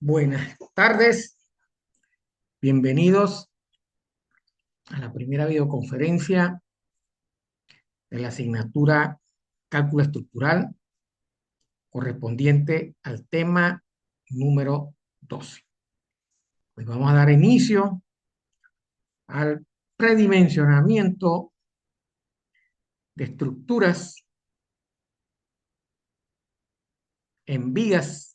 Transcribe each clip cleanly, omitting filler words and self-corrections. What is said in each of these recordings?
Buenas tardes, bienvenidos a la primera videoconferencia de la asignatura Cálculo Estructural correspondiente al tema número 12. Pues vamos a dar inicio al predimensionamiento de estructuras en vigas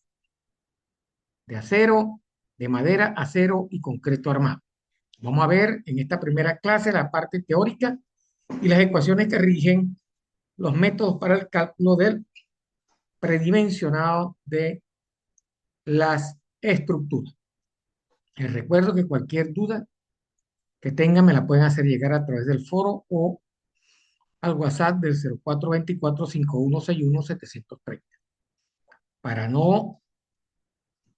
de acero, de madera, acero y concreto armado. Vamos a ver en esta primera clase la parte teórica y las ecuaciones que rigen los métodos para el cálculo del predimensionado de las estructuras. Les recuerdo que cualquier duda que tengan me la pueden hacer llegar a través del foro o al WhatsApp del 0424-5161-730. Para no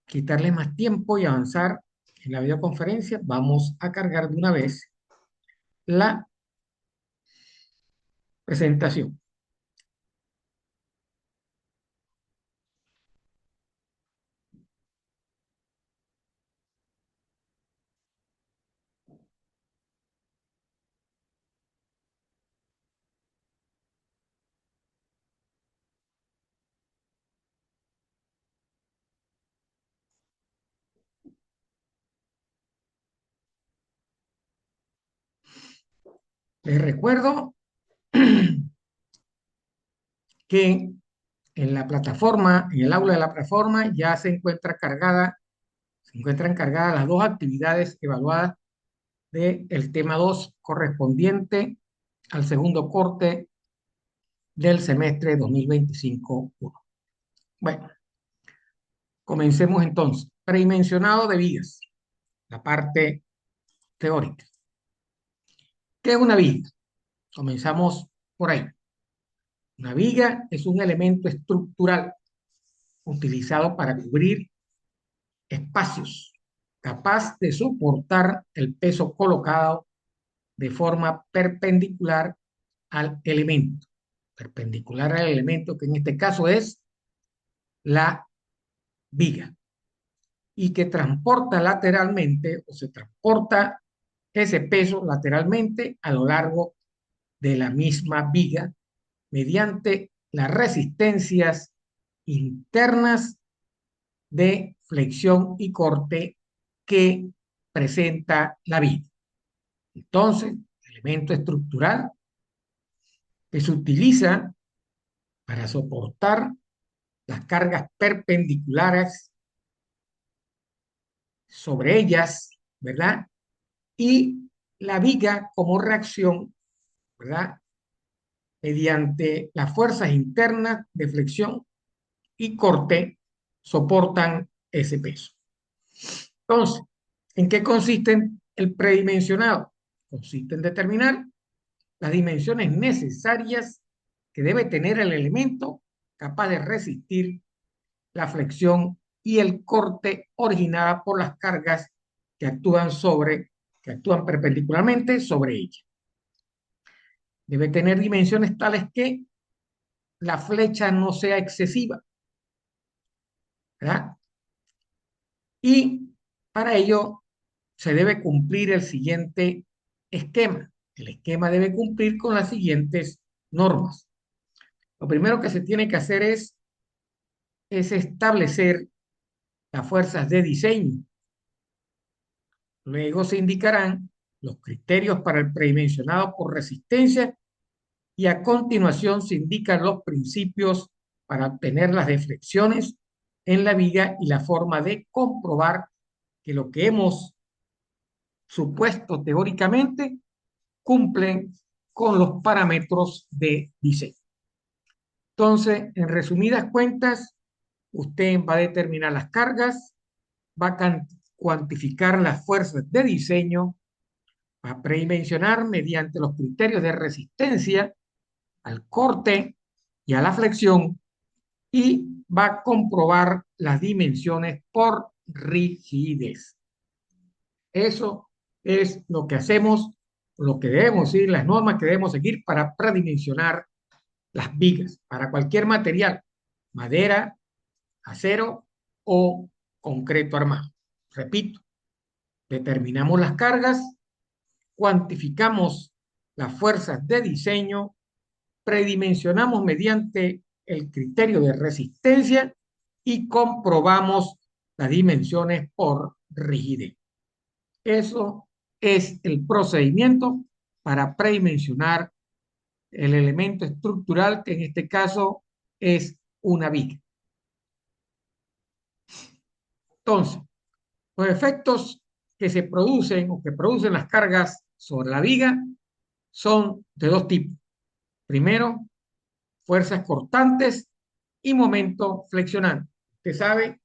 quitarles más tiempo y avanzar en la videoconferencia, vamos a cargar de una vez la presentación. Les recuerdo que en la plataforma, en el aula de la plataforma, ya se encuentran cargadas las dos actividades evaluadas del tema 2 correspondiente al segundo corte del semestre 2025-1. Bueno, comencemos entonces. Predimensionado de vigas, la parte teórica. ¿Qué es una viga? Comenzamos por ahí. Una viga es un elemento estructural utilizado para cubrir espacios, capaz de soportar el peso colocado de forma perpendicular al elemento. Perpendicular al elemento, que en este caso es la viga, y que transporta lateralmente o se transporta ese peso lateralmente a lo largo de la misma viga mediante las resistencias internas de flexión y corte que presenta la viga. Entonces, elemento estructural que se utiliza para soportar las cargas perpendiculares sobre ellas, ¿verdad? Y la viga como reacción, ¿verdad? Mediante las fuerzas internas de flexión y corte soportan ese peso. Entonces, ¿en qué consiste el predimensionado? Consiste en determinar las dimensiones necesarias que debe tener el elemento capaz de resistir la flexión y el corte originada por las cargas que actúan perpendicularmente sobre ella. Debe tener dimensiones tales que la flecha no sea excesiva, ¿verdad? Y para ello se debe cumplir el siguiente esquema. El esquema debe cumplir con las siguientes normas. Lo primero que se tiene que hacer es establecer las fuerzas de diseño. Luego se indicarán los criterios para el predimensionado por resistencia y a continuación se indican los principios para obtener las deflexiones en la viga y la forma de comprobar que lo que hemos supuesto teóricamente cumplen con los parámetros de diseño. Entonces, en resumidas cuentas, usted va a determinar las cargas, va a cuantificar las fuerzas de diseño, va a predimensionar mediante los criterios de resistencia al corte y a la flexión y va a comprobar las dimensiones por rigidez. Eso es lo que hacemos, lo que debemos seguir, las normas que debemos seguir para predimensionar las vigas, para cualquier material, madera, acero o concreto armado. Repito, determinamos las cargas, cuantificamos las fuerzas de diseño, predimensionamos mediante el criterio de resistencia y comprobamos las dimensiones por rigidez. Eso es el procedimiento para predimensionar el elemento estructural, que en este caso es una viga. Entonces, los efectos que se producen o que producen las cargas sobre la viga son de dos tipos. Primero, fuerzas cortantes y momento flexionante. Usted sabe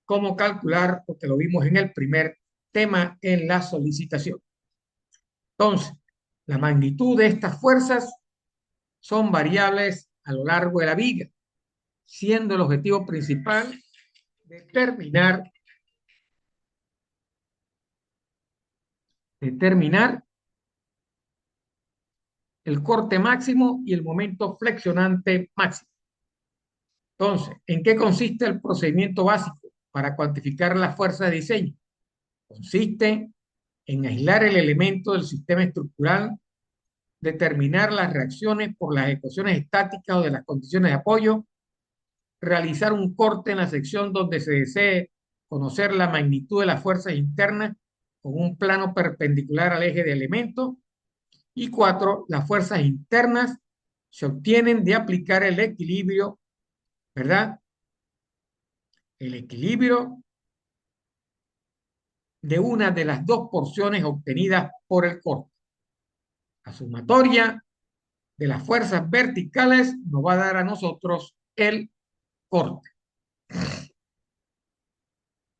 cómo calcular, porque lo vimos en el primer tema en la solicitación. Entonces, la magnitud de estas fuerzas son variables a lo largo de la viga, siendo el objetivo principal determinar el corte máximo y el momento flexionante máximo. Entonces, ¿en qué consiste el procedimiento básico para cuantificar la fuerza de diseño? Consiste en aislar el elemento del sistema estructural, determinar las reacciones por las ecuaciones estáticas o de las condiciones de apoyo, realizar un corte en la sección donde se desee conocer la magnitud de las fuerzas internas con un plano perpendicular al eje de elemento. Y cuatro, las fuerzas internas se obtienen de aplicar el equilibrio, ¿verdad? El equilibrio de una de las dos porciones obtenidas por el corte. La sumatoria de las fuerzas verticales nos va a dar a nosotros el corte,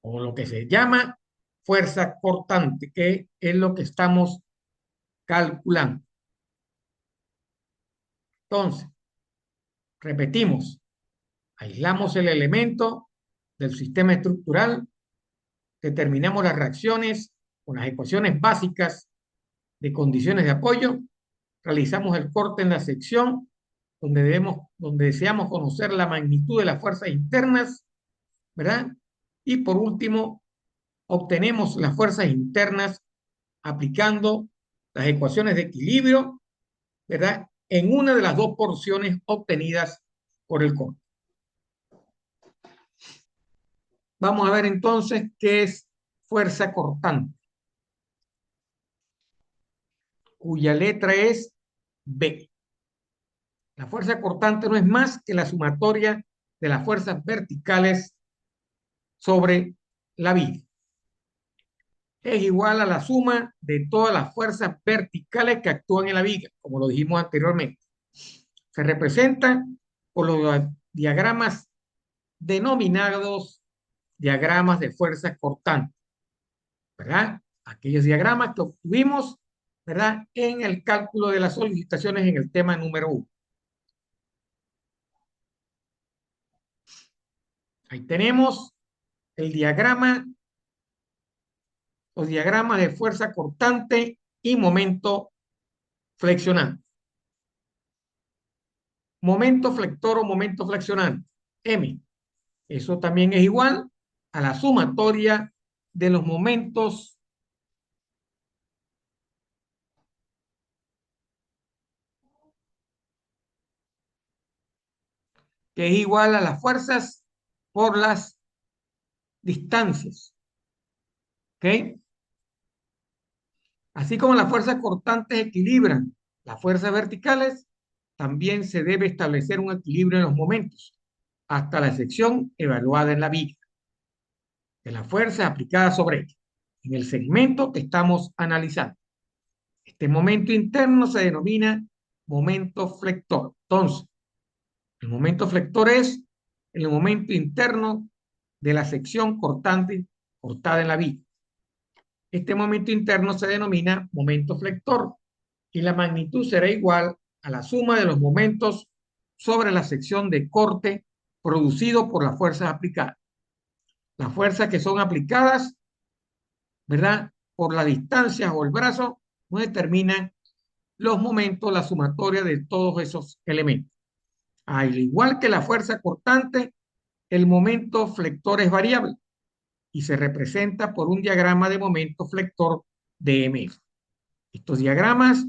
o lo que se llama fuerza cortante, que es lo que estamos calculando. Entonces, repetimos, aislamos el elemento del sistema estructural, determinamos las reacciones con las ecuaciones básicas de condiciones de apoyo, realizamos el corte en la sección donde deseamos conocer la magnitud de las fuerzas internas, ¿verdad? Y por último, obtenemos las fuerzas internas aplicando las ecuaciones de equilibrio, ¿verdad? En una de las dos porciones obtenidas por el corte. Vamos a ver entonces qué es fuerza cortante, cuya letra es B. La fuerza cortante no es más que la sumatoria de las fuerzas verticales sobre la viga. Es igual a la suma de todas las fuerzas verticales que actúan en la viga, como lo dijimos anteriormente. Se representa por los diagramas denominados diagramas de fuerza cortante, ¿verdad? Aquellos diagramas que obtuvimos, ¿verdad? En el cálculo de las solicitaciones en el tema número 1. Ahí tenemos el diagrama, los diagramas de fuerza cortante y momento flexionante. Momento flector o momento flexionante, M. Eso también es igual a la sumatoria de los momentos que es igual a las fuerzas por las distancias. ¿Ok? Así como las fuerzas cortantes equilibran las fuerzas verticales, también se debe establecer un equilibrio en los momentos, hasta la sección evaluada en la viga, de la fuerza aplicada sobre ella, en el segmento que estamos analizando. Este momento interno se denomina momento flector. Entonces, el momento flector es el momento interno de la sección cortante cortada en la viga. Este momento interno se denomina momento flector y la magnitud será igual a la suma de los momentos sobre la sección de corte producido por las fuerzas aplicadas. Las fuerzas que son aplicadas, ¿verdad? Por la distancia o el brazo, no determinan los momentos, la sumatoria de todos esos elementos. Al igual que la fuerza cortante, el momento flector es variable. y se representa por un diagrama de momento flector de MF. Estos diagramas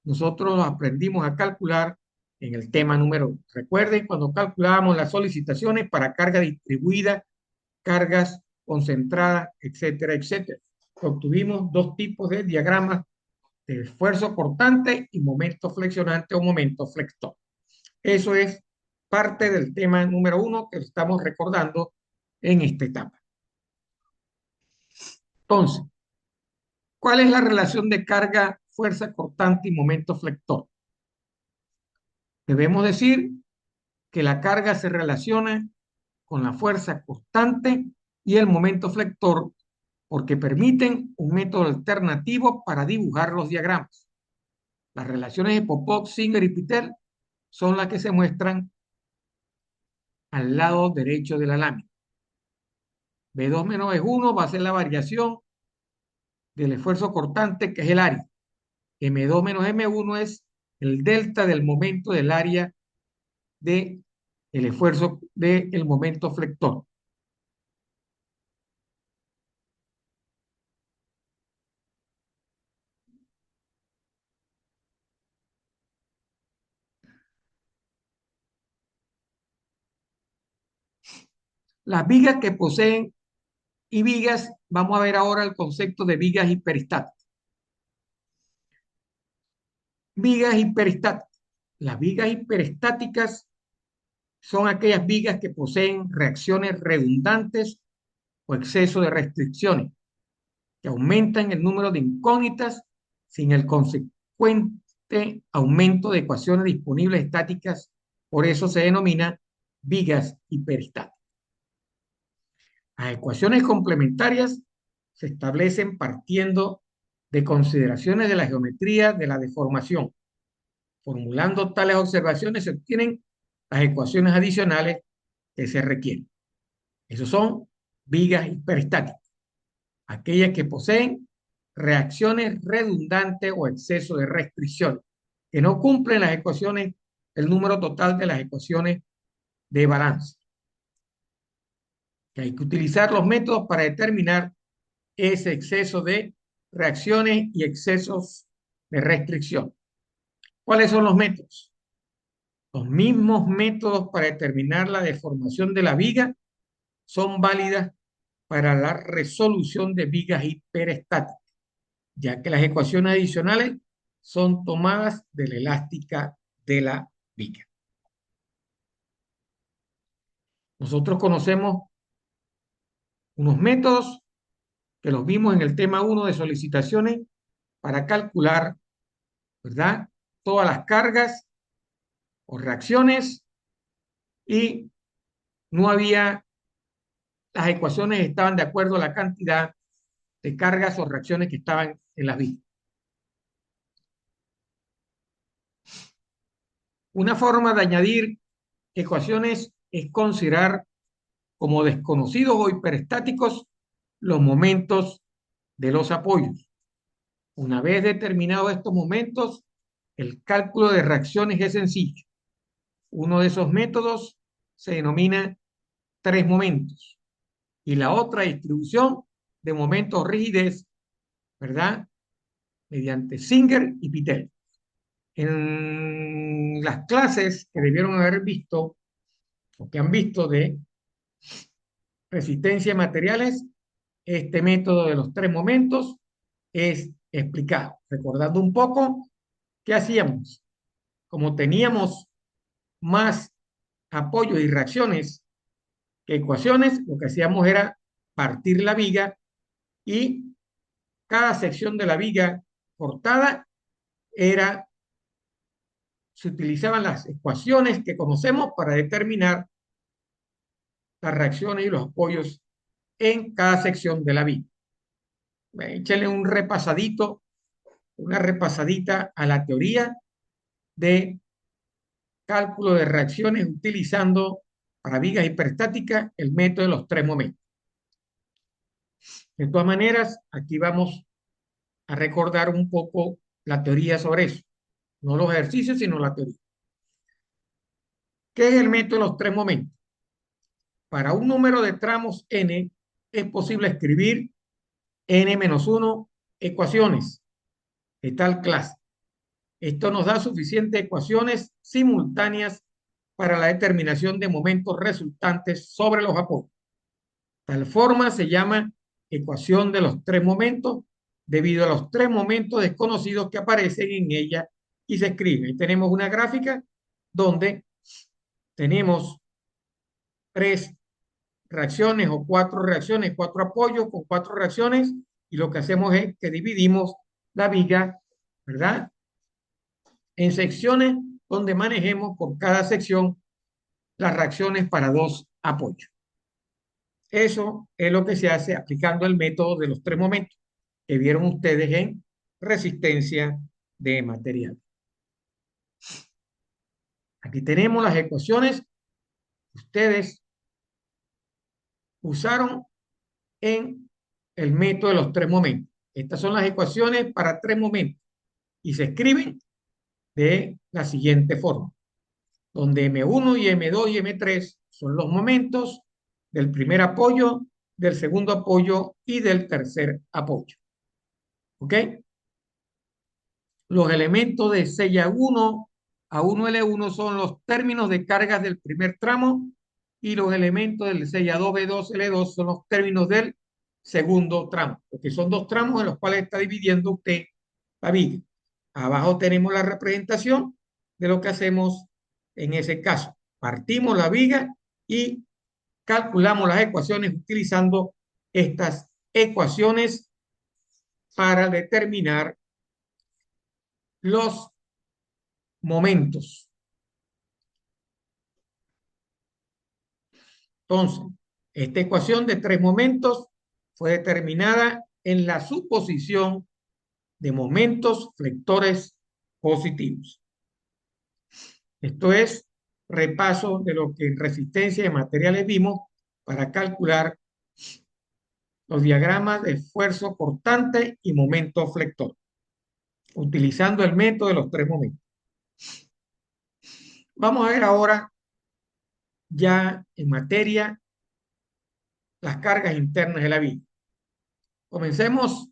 nosotros los aprendimos a calcular en el tema número 1. Recuerden cuando calculábamos las solicitaciones para carga distribuida, cargas concentradas, etcétera, etcétera. Obtuvimos dos tipos de diagramas de esfuerzo cortante y momento flexionante o momento flexor. Eso es parte del tema número 1 que estamos recordando en esta etapa. Entonces, ¿cuál es la relación de carga, fuerza cortante y momento flexor? Debemos decir que la carga se relaciona con la fuerza cortante y el momento flexor porque permiten un método alternativo para dibujar los diagramas. Las relaciones de Popov, Singer y Peter son las que se muestran al lado derecho de la lámina. B2 menos B1 va a ser la variación del esfuerzo cortante, que es el área. M2 menos M1 es el delta del momento del área del esfuerzo del momento flexor. Las vigas que poseen y vigas, vamos a ver ahora el concepto de vigas hiperestáticas. Vigas hiperestáticas. Las vigas hiperestáticas son aquellas vigas que poseen reacciones redundantes o exceso de restricciones, que aumentan el número de incógnitas sin el consecuente aumento de ecuaciones disponibles estáticas. Por eso se denomina vigas hiperestáticas. Las ecuaciones complementarias se establecen partiendo de consideraciones de la geometría de la deformación. Formulando tales observaciones se obtienen las ecuaciones adicionales que se requieren. Esos son vigas hiperestáticas, aquellas que poseen reacciones redundantes o exceso de restricciones, que no cumplen las ecuaciones, el número total de las ecuaciones de balance. Que hay que utilizar los métodos para determinar ese exceso de reacciones y excesos de restricción. ¿Cuáles son los métodos? Los mismos métodos para determinar la deformación de la viga son válidas para la resolución de vigas hiperestáticas, ya que las ecuaciones adicionales son tomadas de la elástica de la viga. Nosotros conocemos unos métodos que los vimos en el tema 1 de solicitaciones para calcular, ¿verdad?, todas las cargas o reacciones y no había, las ecuaciones estaban de acuerdo a la cantidad de cargas o reacciones que estaban en las vigas. Una forma de añadir ecuaciones es considerar como desconocidos o hiperestáticos los momentos de los apoyos. Una vez determinados estos momentos, el cálculo de reacciones es sencillo. Uno de esos métodos se denomina tres momentos y la otra distribución de momentos rigidez, ¿verdad?, mediante Singer y Peter. En las clases que debieron haber visto o que han visto de resistencia a materiales, este método de los tres momentos es explicado. Recordando un poco, ¿qué hacíamos? Como teníamos más apoyos y reacciones que ecuaciones, lo que hacíamos era partir la viga y cada sección de la viga cortada era, se utilizaban las ecuaciones que conocemos para determinar las reacciones y los apoyos en cada sección de la viga. Échenle un repasadito, una repasadita a la teoría de cálculo de reacciones utilizando para vigas hiperestáticas el método de los tres momentos. De todas maneras, aquí vamos a recordar un poco la teoría sobre eso. No los ejercicios, sino la teoría. ¿Qué es el método de los tres momentos? Para un número de tramos n, es posible escribir n-1 ecuaciones de tal clase. Esto nos da suficientes ecuaciones simultáneas para la determinación de momentos resultantes sobre los apoyos. Tal forma se llama ecuación de los tres momentos debido a los tres momentos desconocidos que aparecen en ella y se escriben. Y tenemos una gráfica donde tenemos tres reacciones o cuatro reacciones, cuatro apoyos con cuatro reacciones y lo que hacemos es que dividimos la viga, ¿verdad? En secciones donde manejemos por cada sección las reacciones para dos apoyos. Eso es lo que se hace aplicando el método de los tres momentos que vieron ustedes en resistencia de material. Aquí tenemos las ecuaciones que ustedes usaron en el método de los tres momentos. Estas son las ecuaciones para tres momentos y se escriben de la siguiente forma, donde M1 y M2 y M3 son los momentos del primer apoyo, del segundo apoyo y del tercer apoyo. ¿Ok? Los elementos de 6 a 1L1 son los términos de cargas del primer tramo y los elementos del 6 a 2B2L2 son los términos del segundo tramo, porque son dos tramos en los cuales está dividiendo usted la viga. Abajo tenemos la representación de lo que hacemos en ese caso. Partimos la viga y calculamos las ecuaciones utilizando estas ecuaciones para determinar los momentos. Entonces, esta ecuación de tres momentos fue determinada en la suposición de momentos flectores positivos. Esto es repaso de lo que en resistencia de materiales vimos para calcular los diagramas de esfuerzo cortante y momento flector, utilizando el método de los tres momentos. Vamos a ver ahora ya en materia las cargas internas de la viga. Comencemos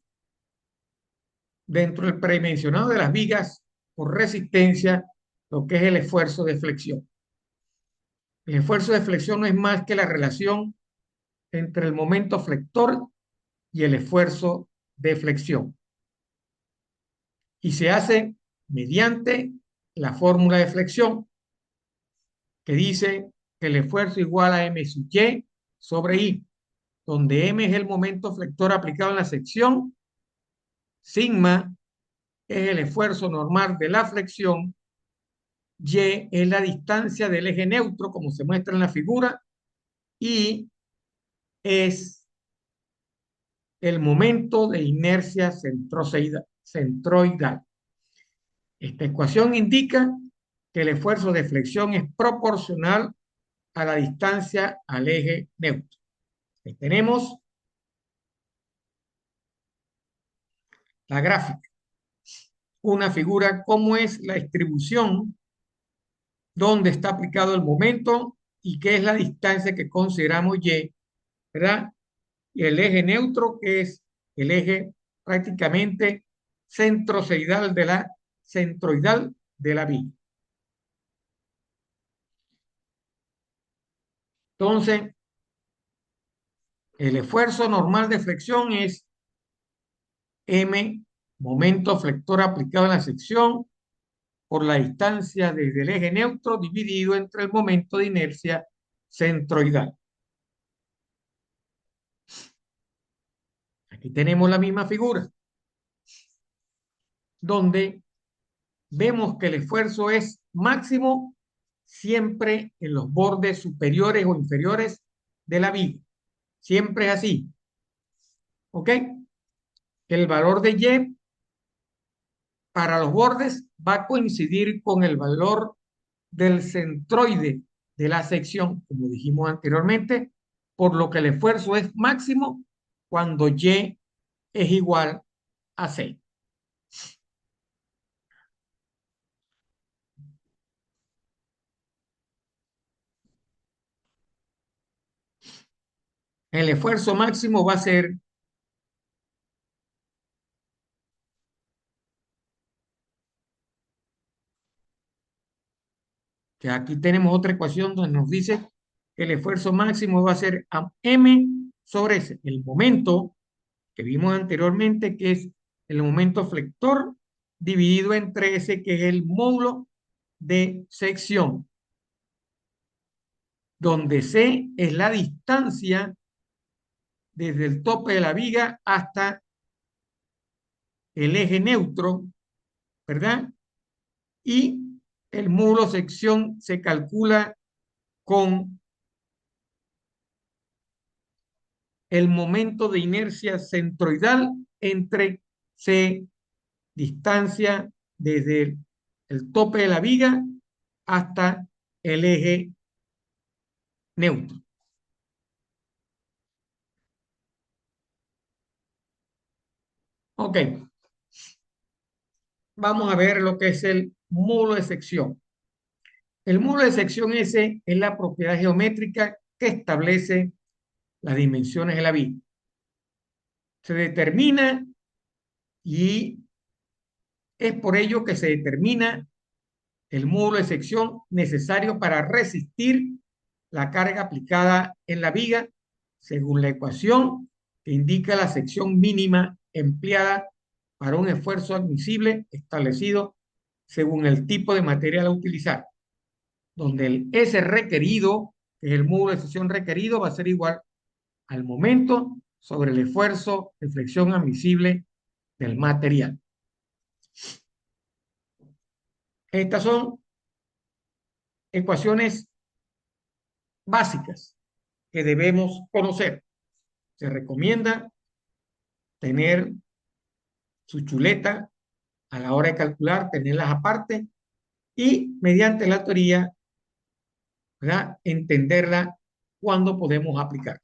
dentro del predimensionado de las vigas por resistencia, lo que es el esfuerzo de flexión. El esfuerzo de flexión no es más que la relación entre el momento flector y el esfuerzo de flexión. Y se hace mediante la fórmula de flexión que dice que el esfuerzo igual a M sub Y sobre I, donde M es el momento flector aplicado en la sección, sigma es el esfuerzo normal de la flexión, Y es la distancia del eje neutro, como se muestra en la figura, y es el momento de inercia centroidal. Esta ecuación indica que el esfuerzo de flexión es proporcional a la distancia al eje neutro. Ahí tenemos la gráfica, una figura cómo es la distribución, dónde está aplicado el momento y qué es la distancia que consideramos Y, ¿verdad? Y el eje neutro, que es el eje prácticamente centroidal de la viga. Entonces, el esfuerzo normal de flexión es M, momento flector aplicado en la sección, por la distancia desde el eje neutro dividido entre el momento de inercia centroidal. Aquí tenemos la misma figura, donde vemos que el esfuerzo es máximo siempre en los bordes superiores o inferiores de la viga. Siempre es así. ¿Ok? El valor de Y para los bordes va a coincidir con el valor del centroide de la sección, como dijimos anteriormente, por lo que el esfuerzo es máximo cuando Y es igual a 6. El esfuerzo máximo va a ser que aquí tenemos otra ecuación donde nos dice que el esfuerzo máximo va a ser m sobre s, el momento que vimos anteriormente, que es el momento flector dividido entre s, que es el módulo de sección, donde c es la distancia desde el tope de la viga hasta el eje neutro, ¿verdad? Y el módulo sección se calcula con el momento de inercia centroidal entre C, distancia desde el tope de la viga hasta el eje neutro. Ok, vamos a ver lo que es el módulo de sección. El módulo de sección S es la propiedad geométrica que establece las dimensiones de la viga. Se determina y es por ello que se determina el módulo de sección necesario para resistir la carga aplicada en la viga según la ecuación que indica la sección mínima empleada para un esfuerzo admisible establecido según el tipo de material a utilizar, donde el S requerido, que es el módulo de sección requerido, va a ser igual al momento sobre el esfuerzo de flexión admisible del material. Estas son ecuaciones básicas que debemos conocer. Se recomienda tener su chuleta a la hora de calcular, tenerlas aparte y mediante la teoría, ¿verdad?, entenderla cuando podemos aplicar.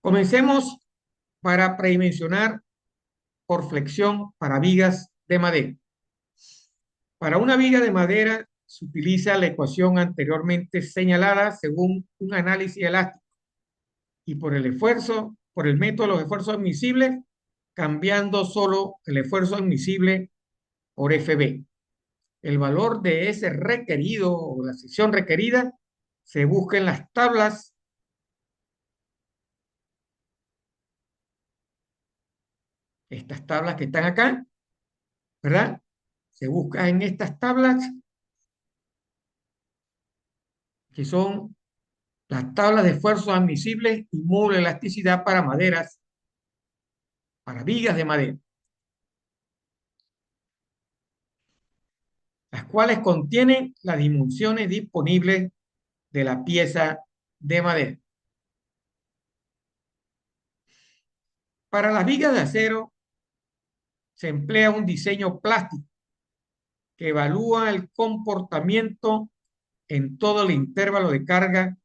Comencemos para predimensionar por flexión para vigas de madera. Para una viga de madera se utiliza la ecuación anteriormente señalada según un análisis elástico y por el esfuerzo, por el método de los esfuerzos admisibles, cambiando solo el esfuerzo admisible por FB. El valor de ese requerido o la sección requerida se busca en las tablas, estas tablas que están acá, ¿verdad? Se busca en estas tablas, que son las tablas de esfuerzos admisibles y módulo de elasticidad para maderas, para vigas de madera, las cuales contienen las dimensiones disponibles de la pieza de madera. Para las vigas de acero se emplea un diseño plástico que evalúa el comportamiento en todo el intervalo de carga,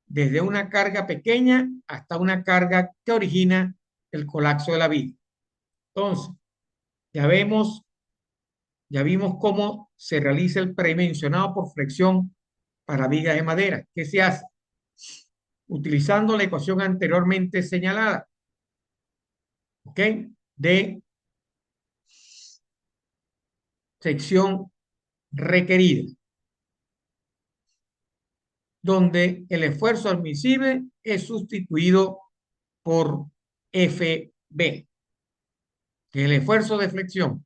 desde una carga pequeña hasta una carga que origina el colapso de la viga. Entonces, ya vemos, ya vimos cómo se realiza el predimensionado por flexión para vigas de madera. ¿Qué se hace? Utilizando la ecuación anteriormente señalada, ¿ok? De sección requerida, donde el esfuerzo admisible es sustituido por FB, que es el esfuerzo de flexión,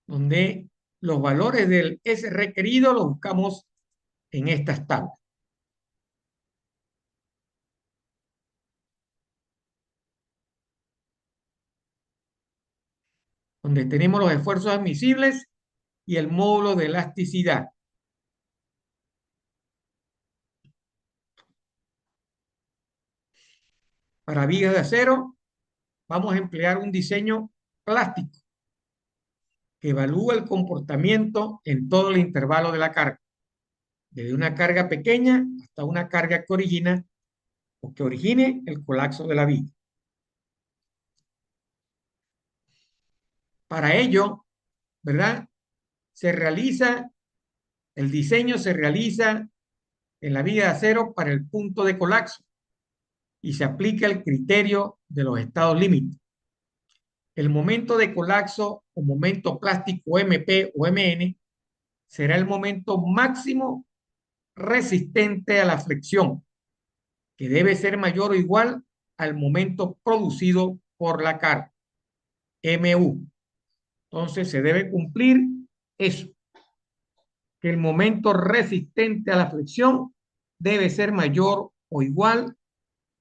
donde los valores del S requerido los buscamos en estas tablas. Donde tenemos los esfuerzos admisibles y el módulo de elasticidad. Para vigas de acero, vamos a emplear un diseño plástico que evalúa el comportamiento en todo el intervalo de la carga, desde una carga pequeña hasta una carga que origina o que origine el colapso de la viga. Para ello, ¿verdad? El diseño se realiza en la viga de acero para el punto de colapso y se aplica el criterio de los estados límites. El momento de colapso o momento plástico MP o MN será el momento máximo resistente a la flexión, que debe ser mayor o igual al momento producido por la carga, MU. Entonces se debe cumplir eso, que el momento resistente a la flexión debe ser mayor o igual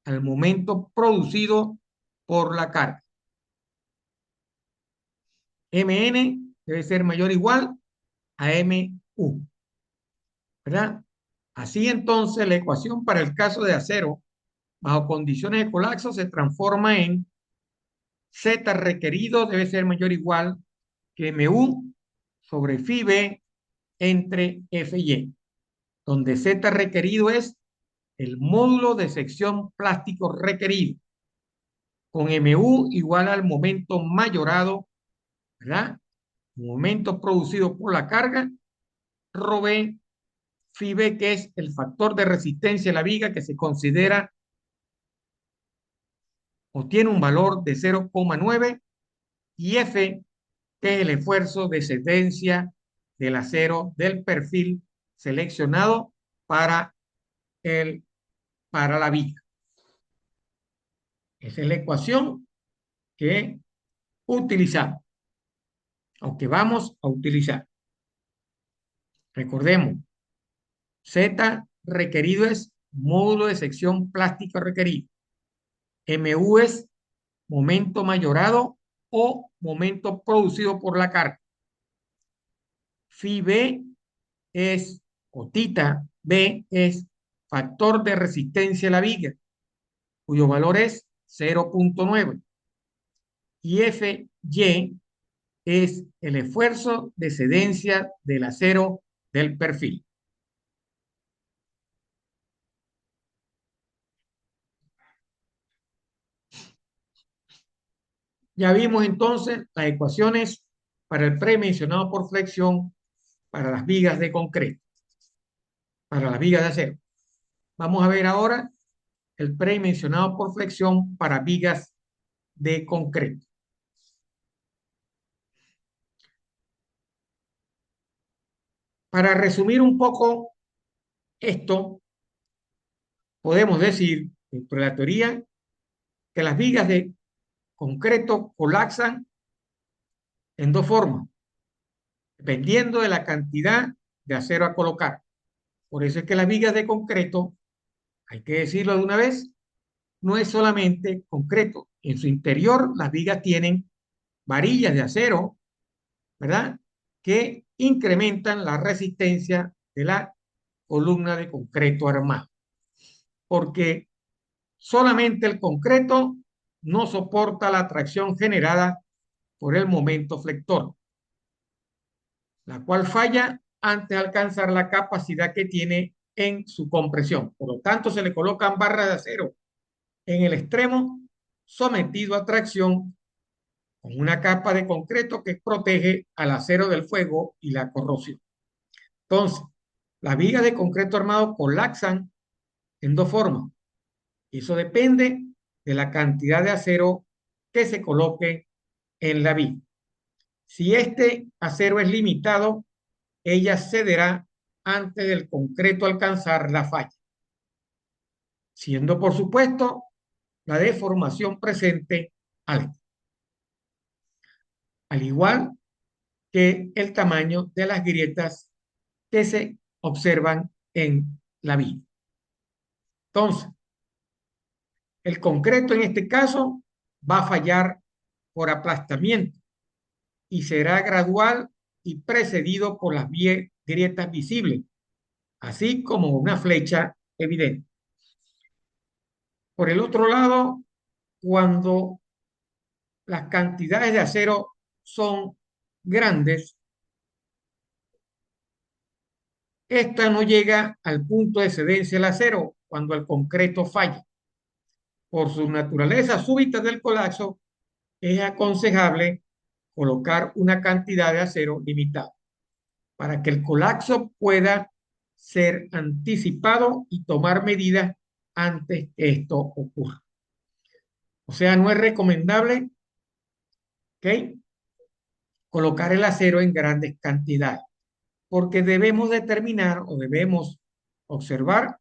al momento producido por la carga. MN debe ser mayor o igual a MU, ¿verdad? Así entonces la ecuación para el caso de acero bajo condiciones de colapso se transforma en Z requerido debe ser mayor o igual que MU sobre phi B entre F y E, donde Z requerido es el módulo de sección plástico requerido, con MU igual al momento mayorado, ¿verdad? Momento producido por la carga, rho B, phi B, que es el factor de resistencia de la viga que se considera o tiene un valor de 0,9, y F, que es el esfuerzo de excedencia del acero del perfil seleccionado para, el, para la viga. Esa es la ecuación que utilizamos o que vamos a utilizar. Recordemos, Z requerido es módulo de sección plástico requerido. MU es momento mayorado o momento producido por la carga. Phi B es, o tita B es factor de resistencia a la viga, cuyo valor es 0,9. Y FY es el esfuerzo de excedencia del acero del perfil. Ya vimos entonces las ecuaciones para el premencionado por flexión para las vigas de concreto, para las vigas de acero. Vamos a ver ahora el premencionado por flexión para vigas de concreto. Para resumir un poco esto, podemos decir, dentro de la teoría, que las vigas de concreto colapsan en dos formas, dependiendo de la cantidad de acero a colocar. Por eso es que las vigas de concreto, hay que decirlo de una vez, no es solamente concreto. En su interior, las vigas tienen varillas de acero, ¿verdad? Que incrementan la resistencia de la columna de concreto armado. Porque solamente el concreto no soporta la tracción generada por el momento flector, la cual falla antes de alcanzar la capacidad que tiene en su compresión. Por lo tanto, se le colocan barras de acero en el extremo sometido a tracción con una capa de concreto que protege al acero del fuego y la corrosión. Entonces, las vigas de concreto armado colapsan en dos formas. Eso depende de la cantidad de acero que se coloque en la viga. Si este acero es limitado, ella cederá antes del concreto alcanzar la falla, siendo por supuesto la deformación presente alta, al igual que el tamaño de las grietas que se observan en la viga. Entonces, el concreto en este caso va a fallar por aplastamiento y será gradual y precedido por las grietas visibles, así como una flecha evidente. Por el otro lado, cuando las cantidades de acero son grandes, esta no llega al punto de excedencia del acero cuando el concreto falla. Por su naturaleza súbita del colapso, es aconsejable colocar una cantidad de acero limitada para que el colapso pueda ser anticipado y tomar medidas antes que esto ocurra. O sea, no es recomendable, ¿ok?, colocar el acero en grandes cantidades, porque debemos determinar o debemos observar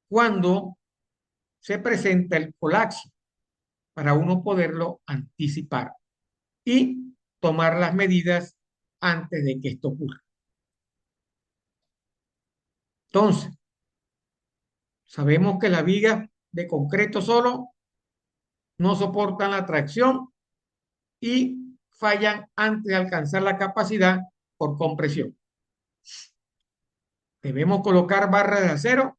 cuando se presenta el colapso para uno poderlo anticipar y tomar las medidas antes de que esto ocurra. Entonces, sabemos que las vigas de concreto solo no soportan la tracción y fallan antes de alcanzar la capacidad por compresión. Debemos colocar barras de acero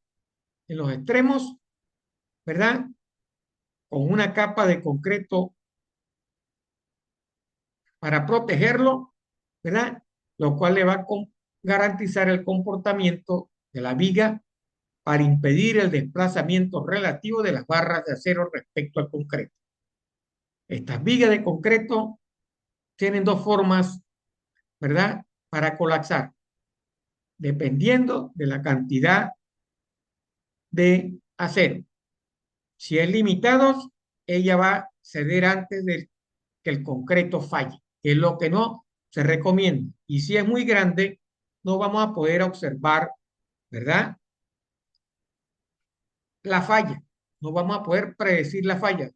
en los extremos, ¿verdad?, con una capa de concreto para protegerlo, ¿verdad?, lo cual le va a garantizar el comportamiento de la viga para impedir el desplazamiento relativo de las barras de acero respecto al concreto. Estas vigas de concreto tienen dos formas, ¿verdad?, para colapsar, dependiendo de la cantidad de acero. Si es limitado, ella va a ceder antes de que el concreto falle, que es lo que no se recomienda. Y si es muy grande, no vamos a poder observar, ¿verdad?, la falla. No vamos a poder predecir la falla.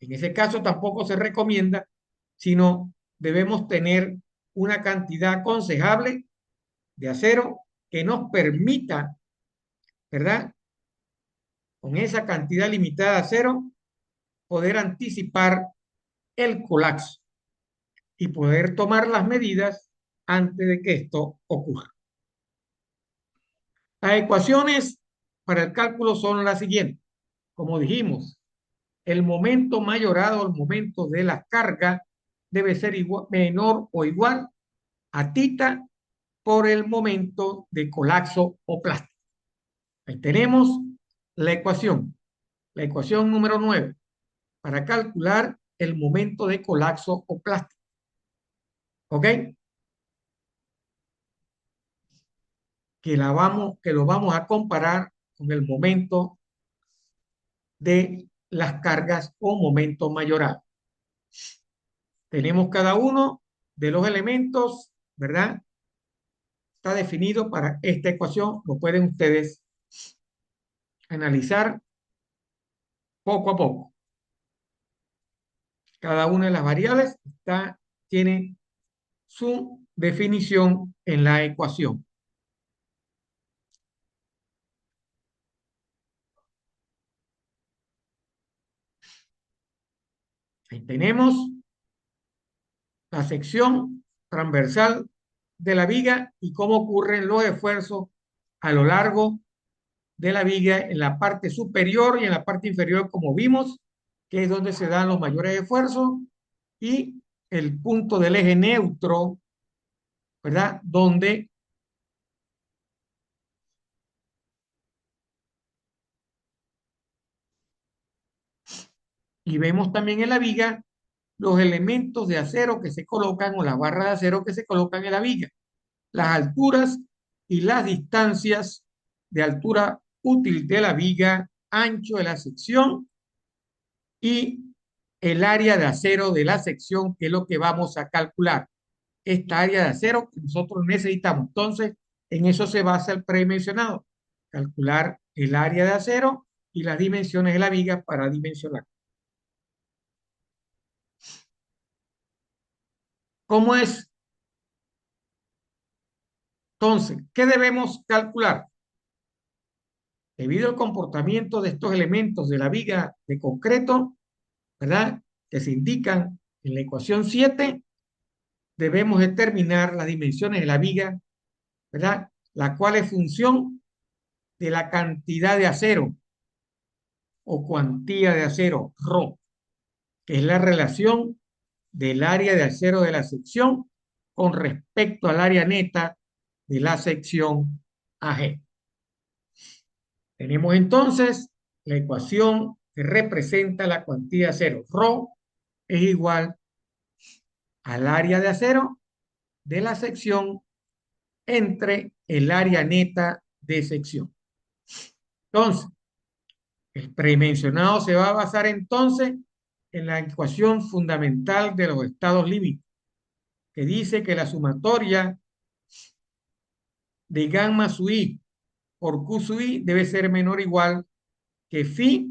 En ese caso tampoco se recomienda, sino debemos tener una cantidad aconsejable de acero que nos permita, ¿verdad?, con esa cantidad limitada de acero, poder anticipar el colapso y poder tomar las medidas antes de que esto ocurra. Las ecuaciones para el cálculo son las siguientes. Como dijimos, el momento mayorado, el momento de la carga, debe ser igual, menor o igual a tita por el momento de colapso o plástico. Ahí tenemos la ecuación número 9, para calcular el momento de colapso o plástico. ¿Ok? Que lo vamos a comparar con el momento de las cargas o momento mayorado. Tenemos cada uno de los elementos, ¿verdad? Está definido para esta ecuación. Lo pueden ustedes analizar poco a poco. Cada una de las variables tiene su definición en la ecuación. Ahí tenemos la sección transversal de la viga y cómo ocurren los esfuerzos a lo largo de la viga en la parte superior y en la parte inferior, como vimos, que es donde se dan los mayores esfuerzos, y el punto del eje neutro, ¿verdad?, donde y vemos también en la viga los elementos de acero que se colocan o las barras de acero que se colocan en la viga, las alturas y las distancias de altura útil de la viga, ancho de la sección y el área de acero de la sección, que es lo que vamos a calcular. Esta área de acero que nosotros necesitamos. Entonces, en eso se basa el predimensionado. Calcular el área de acero y las dimensiones de la viga para dimensionar. ¿Cómo es? Entonces, ¿qué debemos calcular? Debido al comportamiento de estos elementos de la viga de concreto, ¿verdad?, que se indican en la ecuación 7, debemos determinar las dimensiones de la viga, ¿verdad?, la cual es función de la cantidad de acero o cuantía de acero, Rho, que es la relación del área de acero de la sección con respecto al área neta de la sección AG. Tenemos entonces la ecuación que representa la cuantía de acero. Rho es igual al área de acero de la sección entre el área neta de sección. Entonces, el premencionado se va a basar entonces en la ecuación fundamental de los estados límites, que dice que la sumatoria de gamma sub i por q sub i debe ser menor o igual que phi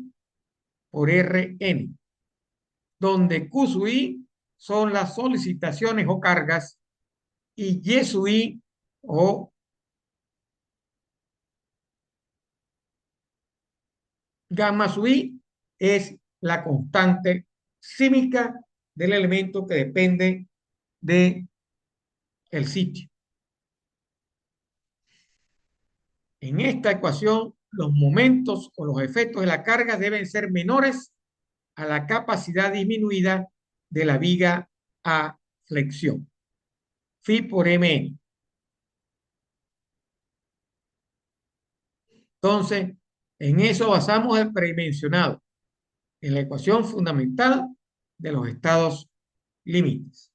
por Rn, donde Q sub i son las solicitaciones o cargas y Y sub i o gamma sub i es la constante sísmica del elemento que depende del sitio. En esta ecuación, los momentos o los efectos de la carga deben ser menores a la capacidad disminuida de la viga a flexión, phi por mn. Entonces, en eso basamos el predimensionado, en la ecuación fundamental de los estados límites.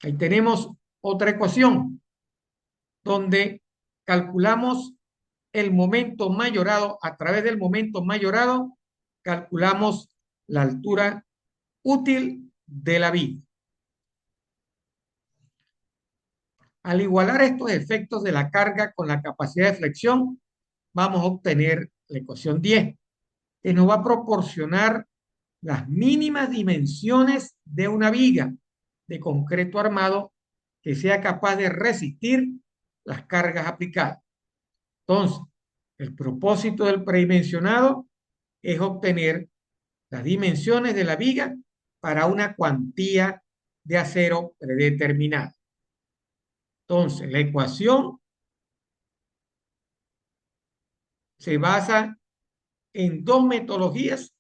Ahí tenemos otra ecuación donde calculamos el momento mayorado. A través del momento mayorado calculamos la altura útil de la viga. Al igualar estos efectos de la carga con la capacidad de flexión, vamos a obtener la ecuación 10, que nos va a proporcionar las mínimas dimensiones de una viga de concreto armado que sea capaz de resistir las cargas aplicadas. Entonces, el propósito del predimensionado es obtener las dimensiones de la viga para una cuantía de acero predeterminada. Entonces, la ecuación se basa en dos metodologías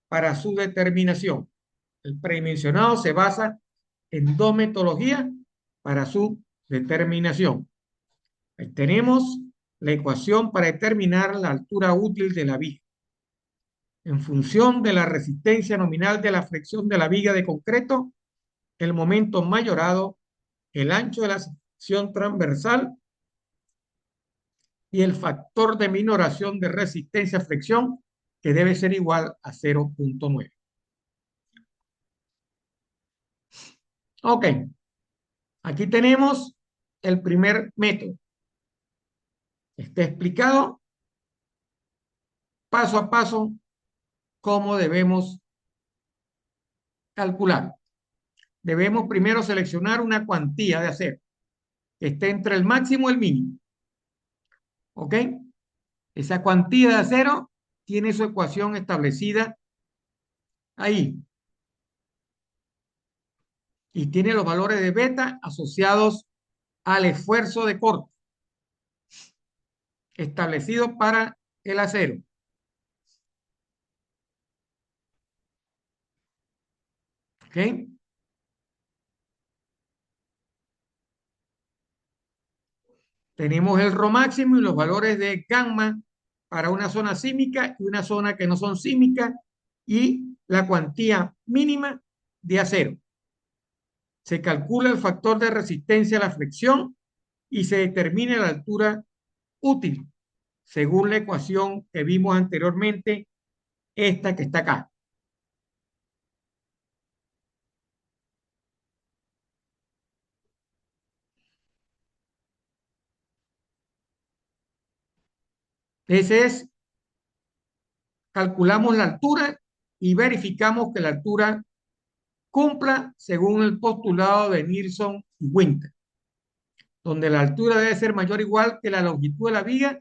para su determinación. El predimensionado se basa en dos metodologías para su determinación. Ahí tenemos la ecuación para determinar la altura útil de la viga. En función de la resistencia nominal de la flexión de la viga de concreto, el momento mayorado, el ancho de la sección transversal y el factor de minoración de resistencia a flexión, que debe ser igual a 0.9. Ok, aquí tenemos el primer método. Está explicado paso a paso cómo debemos calcular. Debemos primero seleccionar una cuantía de acero que esté entre el máximo y el mínimo. ¿Ok? Esa cuantía de acero tiene su ecuación establecida ahí y tiene los valores de beta asociados al esfuerzo de corte establecido para el acero. ¿Ok? Tenemos el Rho máximo y los valores de gamma para una zona sísmica y una zona que no son sísmicas y la cuantía mínima de acero. Se calcula el factor de resistencia a la flexión y se determina la altura útil según la ecuación que vimos anteriormente, esta que está acá. Ese es, calculamos la altura y verificamos que la altura cumpla según el postulado de Nilsson y Winter, donde la altura debe ser mayor o igual que la longitud de la viga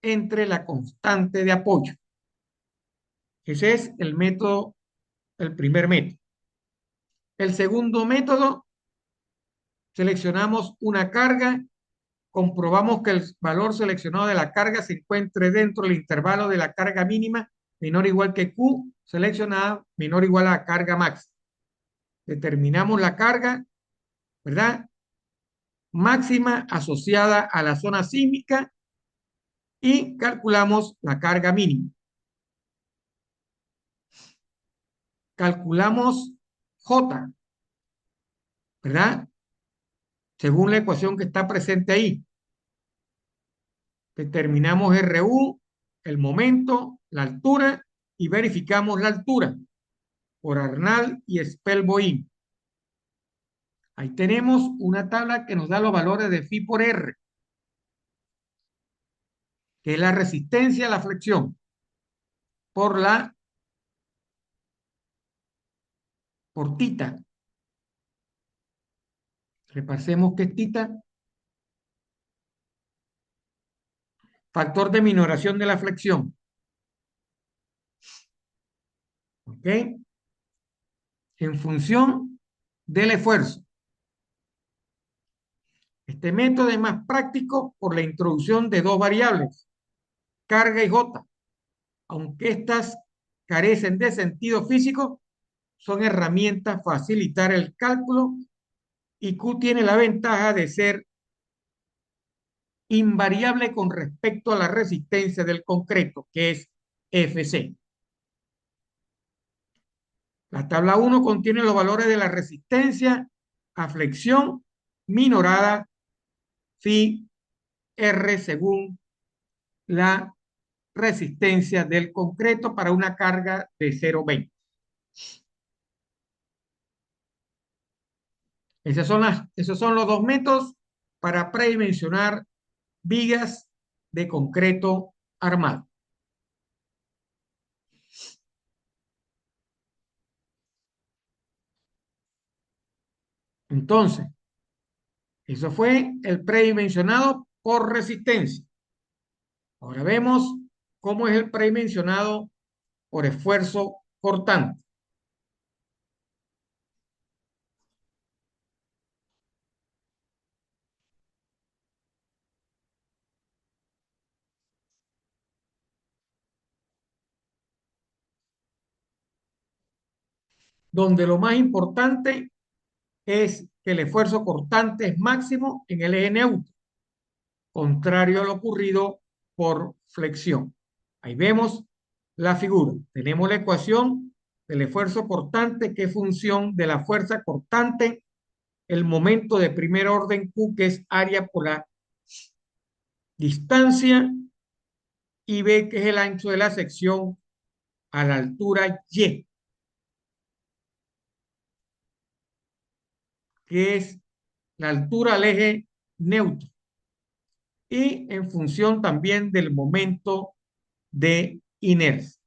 entre la constante de apoyo. Ese es el método, el primer método. El segundo método, seleccionamos una carga, comprobamos que el valor seleccionado de la carga se encuentre dentro del intervalo de la carga mínima menor o igual que Q seleccionada menor o igual a la carga máxima. Determinamos la carga, ¿verdad? Máxima asociada a la zona sísmica y calculamos la carga mínima. calculamos J, ¿verdad? Según la ecuación que está presente ahí. Determinamos RU, el momento, la altura y verificamos la altura por Arnall y Spelboim. Ahí tenemos una tabla que nos da los valores de phi por R, que es la resistencia a la flexión, por tita. Repasemos que es tita, factor de minoración de la flexión. ¿Ok? En función del esfuerzo. Este método es más práctico por la introducción de dos variables, carga y J. Aunque estas carecen de sentido físico, son herramientas para facilitar el cálculo y Q tiene la ventaja de ser invariable con respecto a la resistencia del concreto, que es Fc. La tabla 1 contiene los valores de la resistencia a flexión minorada phi R según la resistencia del concreto para una carga de 0,20. Esos son los dos métodos para predimensionar vigas de concreto armado. Entonces, eso fue el predimensionado por resistencia. Ahora vemos cómo es el predimensionado por esfuerzo cortante. Donde lo más importante es que el esfuerzo cortante es máximo en el eje neutro, contrario a lo ocurrido por flexión. Ahí vemos la figura. Tenemos la ecuación del esfuerzo cortante, que es función de la fuerza cortante, el momento de primer orden Q, que es área por la distancia, y B, que es el ancho de la sección a la altura Y, que es la altura al eje neutro, y en función también del momento de inercia.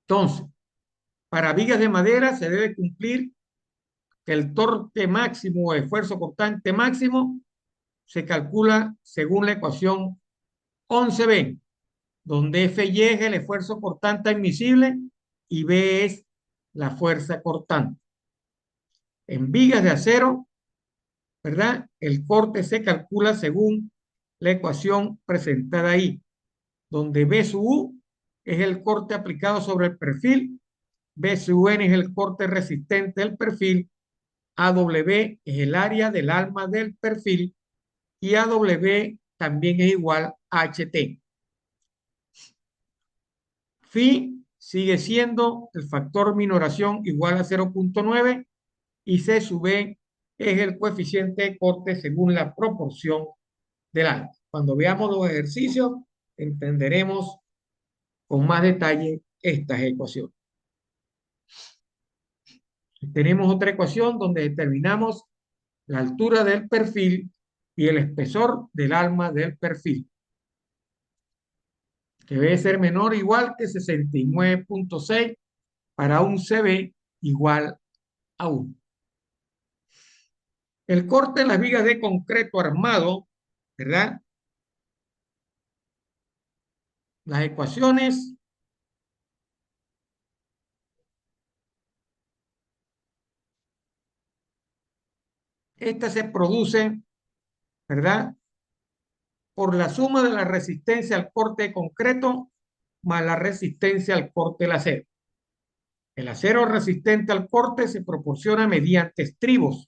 Entonces, para vigas de madera se debe cumplir que el torque máximo o esfuerzo cortante máximo se calcula según la ecuación 11B, donde Fy es el esfuerzo cortante admisible y B es la fuerza cortante. En vigas de acero, ¿verdad? El corte se calcula según la ecuación presentada ahí, donde B sub U es el corte aplicado sobre el perfil, B sub N es el corte resistente del perfil, AW es el área del alma del perfil y AW también es igual a HT. Phi sigue siendo el factor minoración igual a 0,9 y C sub B es el coeficiente de corte según la proporción del alma. Cuando veamos los ejercicios, entenderemos con más detalle estas ecuaciones. Tenemos otra ecuación donde determinamos la altura del perfil y el espesor del alma del perfil, que debe ser menor o igual que 69,6 para un CB igual a 1. El corte en las vigas de concreto armado, ¿verdad? Las ecuaciones estas se producen, ¿verdad? Por la suma de la resistencia al corte de concreto más la resistencia al corte del acero. El acero resistente al corte se proporciona mediante estribos.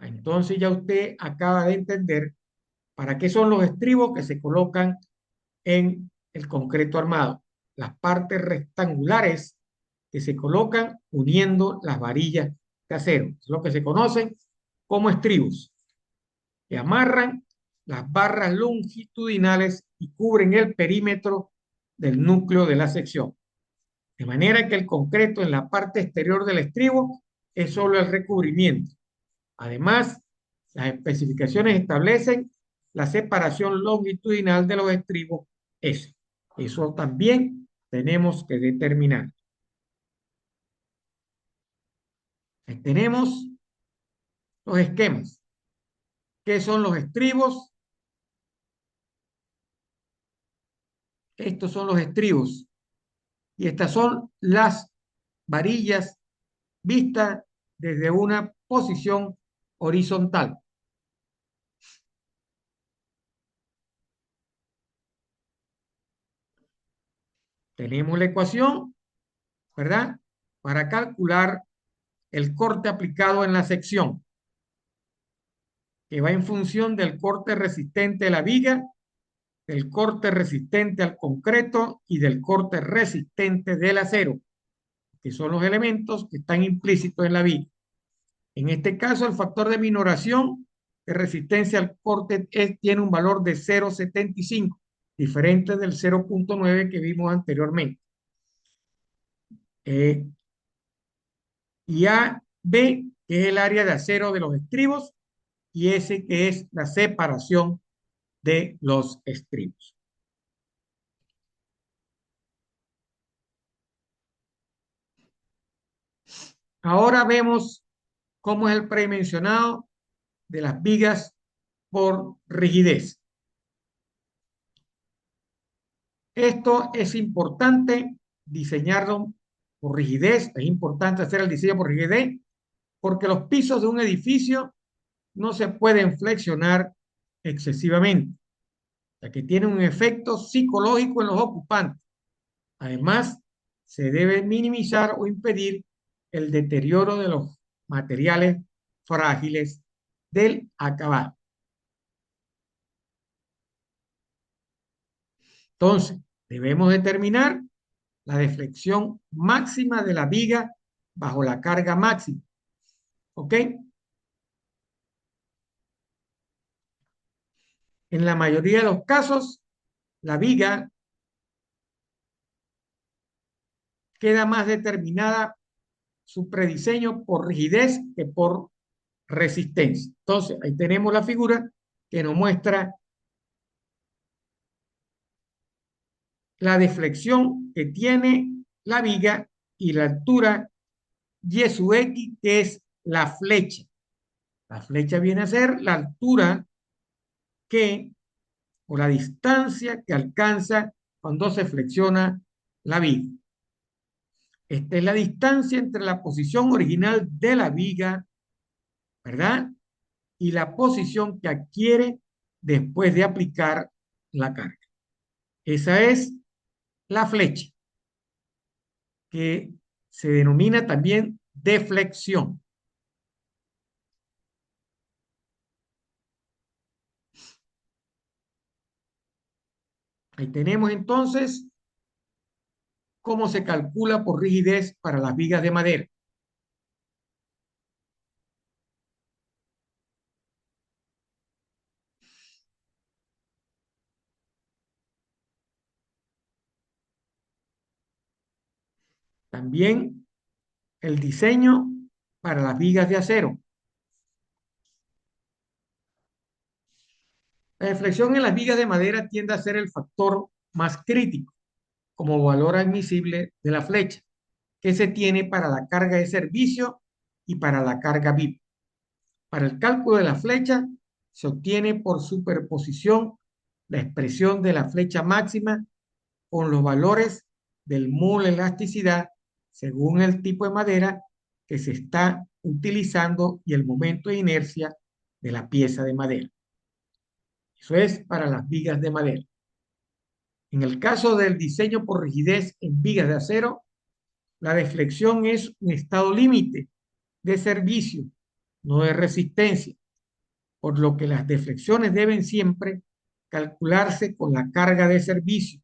Entonces ya usted acaba de entender para qué son los estribos que se colocan en el concreto armado. Las partes rectangulares que se colocan uniendo las varillas de acero, es lo que se conocen como estribos, que amarran las barras longitudinales y cubren el perímetro del núcleo de la sección. De manera que el concreto en la parte exterior del estribo es solo el recubrimiento. Además, las especificaciones establecen la separación longitudinal de los estribos S. Eso también tenemos que determinar. Tenemos los esquemas. ¿Qué son los estribos? Estos son los estribos. Y estas son las varillas vistas desde una posición horizontal. Tenemos la ecuación, ¿verdad? Para calcular el corte aplicado en la sección, que va en función del corte resistente de la viga, del corte resistente al concreto y del corte resistente del acero, que son los elementos que están implícitos en la viga. En este caso, el factor de minoración de resistencia al corte tiene un valor de 0,75, diferente del 0,9 que vimos anteriormente. Y A, B, que es el área de acero de los estribos, y S, que es la separación de los estribos. Ahora vemos cómo es el predimensionado de las vigas por rigidez. Esto es importante diseñarlo por rigidez, es importante hacer el diseño por rigidez, porque los pisos de un edificio no se pueden flexionar excesivamente, ya que tienen un efecto psicológico en los ocupantes. Además, se debe minimizar o impedir el deterioro de los materiales frágiles del acabado. Entonces, debemos determinar la deflexión máxima de la viga bajo la carga máxima. ¿Ok? En la mayoría de los casos, la viga queda más determinada su prediseño por rigidez que por resistencia. Entonces, ahí tenemos la figura que nos muestra la deflexión que tiene la viga y la altura y su X, que es la flecha. La flecha viene a ser la altura que, o la distancia que alcanza cuando se flexiona la viga. Esta es la distancia entre la posición original de la viga, ¿verdad? Y la posición que adquiere después de aplicar la carga. Esa es la flecha, que se denomina también deflexión. Ahí tenemos entonces cómo se calcula por rigidez para las vigas de madera. También el diseño para las vigas de acero. La deflexión en las vigas de madera tiende a ser el factor más crítico como valor admisible de la flecha que se tiene para la carga de servicio y para la carga VIP. Para el cálculo de la flecha se obtiene por superposición la expresión de la flecha máxima con los valores del mole elasticidad según el tipo de madera que se está utilizando y el momento de inercia de la pieza de madera. Eso es para las vigas de madera. En el caso del diseño por rigidez en vigas de acero, la deflexión es un estado límite de servicio, no de resistencia, por lo que las deflexiones deben siempre calcularse con la carga de servicio.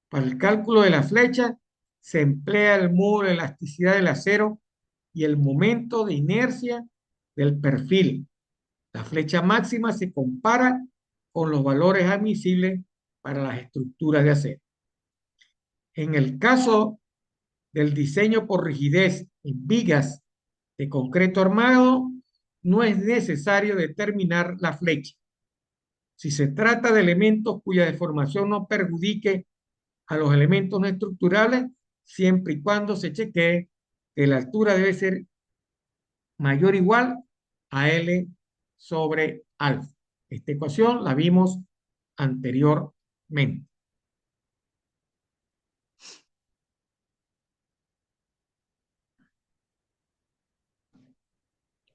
Para el cálculo de la flecha se emplea el módulo de elasticidad del acero y el momento de inercia del perfil. La flecha máxima se compara con los valores admisibles para las estructuras de acero. En el caso del diseño por rigidez en vigas de concreto armado, no es necesario determinar la flecha. Si se trata de elementos cuya deformación no perjudique a los elementos no estructurales, siempre y cuando se chequee que la altura debe ser mayor o igual a L sobre alfa. Esta ecuación la vimos anteriormente.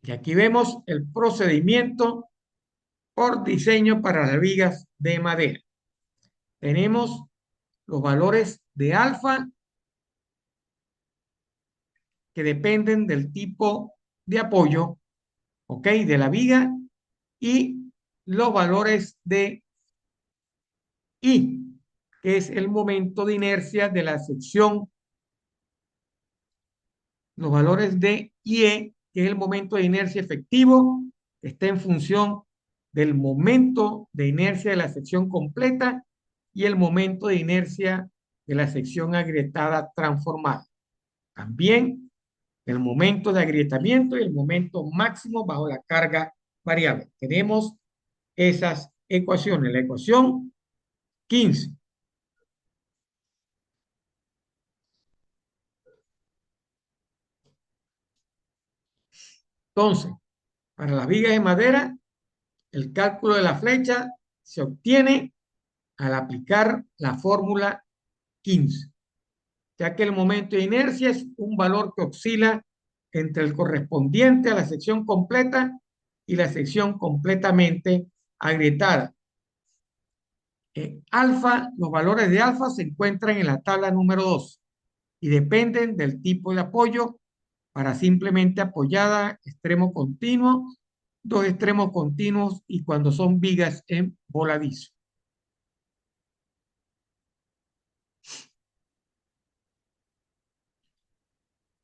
Y aquí vemos el procedimiento por diseño para las vigas de madera. Tenemos los valores de alfa que dependen del tipo de apoyo, ¿ok? De la viga, y los valores de I, que es el momento de inercia de la sección, los valores de IE, que es el momento de inercia efectivo, que está en función del momento de inercia de la sección completa y el momento de inercia de la sección agrietada transformada. También el momento de agrietamiento y el momento máximo bajo la carga variable. Tenemos esas ecuaciones. La ecuación 15. Entonces, para las vigas de madera, el cálculo de la flecha se obtiene al aplicar la fórmula 15, ya que el momento de inercia es un valor que oscila entre el correspondiente a la sección completa y la sección completamente agrietada. Alfa, los valores de alfa se encuentran en la tabla número 2 y dependen del tipo de apoyo. Para simplemente apoyada, extremo continuo, dos extremos continuos y cuando son vigas en voladizo.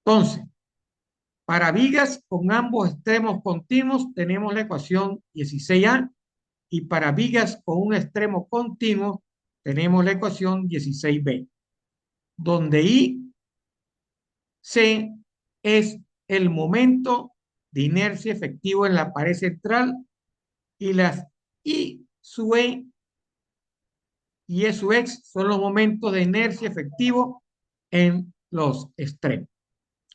Entonces, para vigas con ambos extremos continuos tenemos la ecuación 16A y para vigas con un extremo continuo tenemos la ecuación 16B, donde I, C es el momento de inercia efectivo en la pared central y las I sub E y E sub X son los momentos de inercia efectivo en los extremos.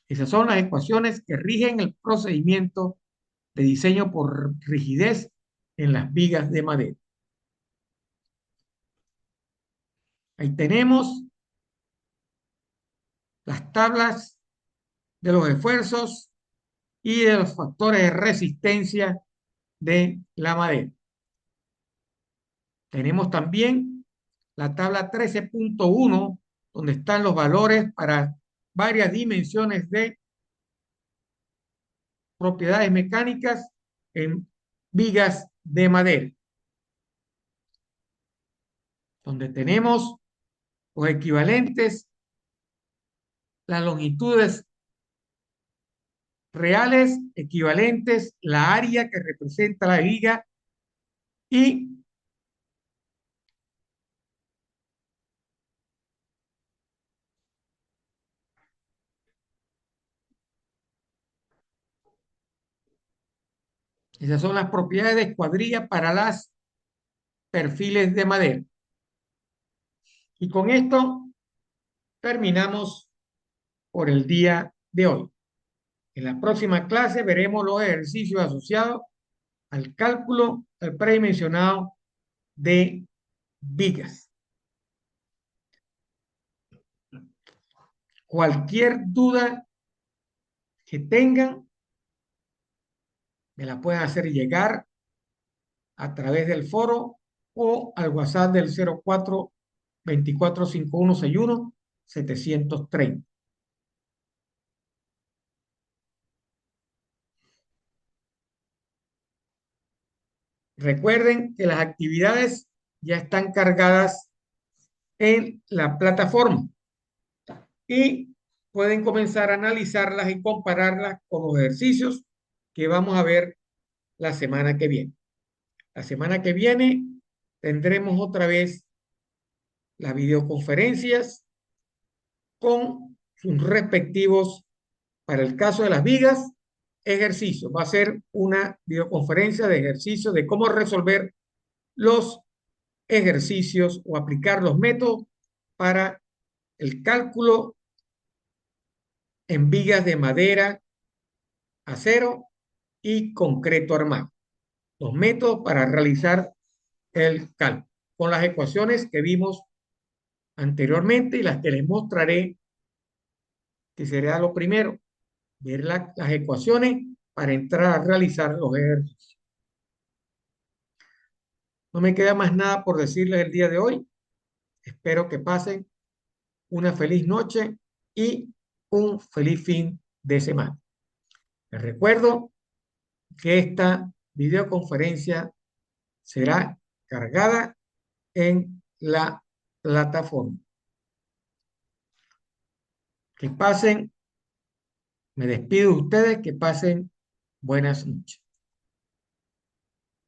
Esas son las ecuaciones que rigen el procedimiento de diseño por rigidez en las vigas de madera. Ahí tenemos las tablas de los esfuerzos y de los factores de resistencia de la madera. Tenemos también la tabla 13.1, donde están los valores para varias dimensiones de propiedades mecánicas en vigas de madera, donde tenemos los equivalentes, las longitudes reales, equivalentes, la área que representa la viga y esas son las propiedades de escuadrilla para los perfiles de madera. Y con esto terminamos por el día de hoy. En la próxima clase veremos los ejercicios asociados al cálculo del predimensionado de vigas. Cualquier duda que tengan, me la pueden hacer llegar a través del foro o al WhatsApp del 04 24 51 61 730. Recuerden que las actividades ya están cargadas en la plataforma y pueden comenzar a analizarlas y compararlas con los ejercicios que vamos a ver la semana que viene. La semana que viene tendremos otra vez las videoconferencias con sus respectivos, para el caso de las vigas, ejercicios. Va a ser una videoconferencia de ejercicios de cómo resolver los ejercicios o aplicar los métodos para el cálculo en vigas de madera, acero y concreto armado. Los métodos para realizar el cálculo con las ecuaciones que vimos anteriormente y las que les mostraré, que será lo primero, ver las ecuaciones para entrar a realizar los ejercicios. No me queda más nada por decirles el día de hoy. Espero que pasen una feliz noche y un feliz fin de semana. Les recuerdo que esta videoconferencia será cargada en la plataforma. Que pasen, me despido de ustedes, que pasen buenas noches.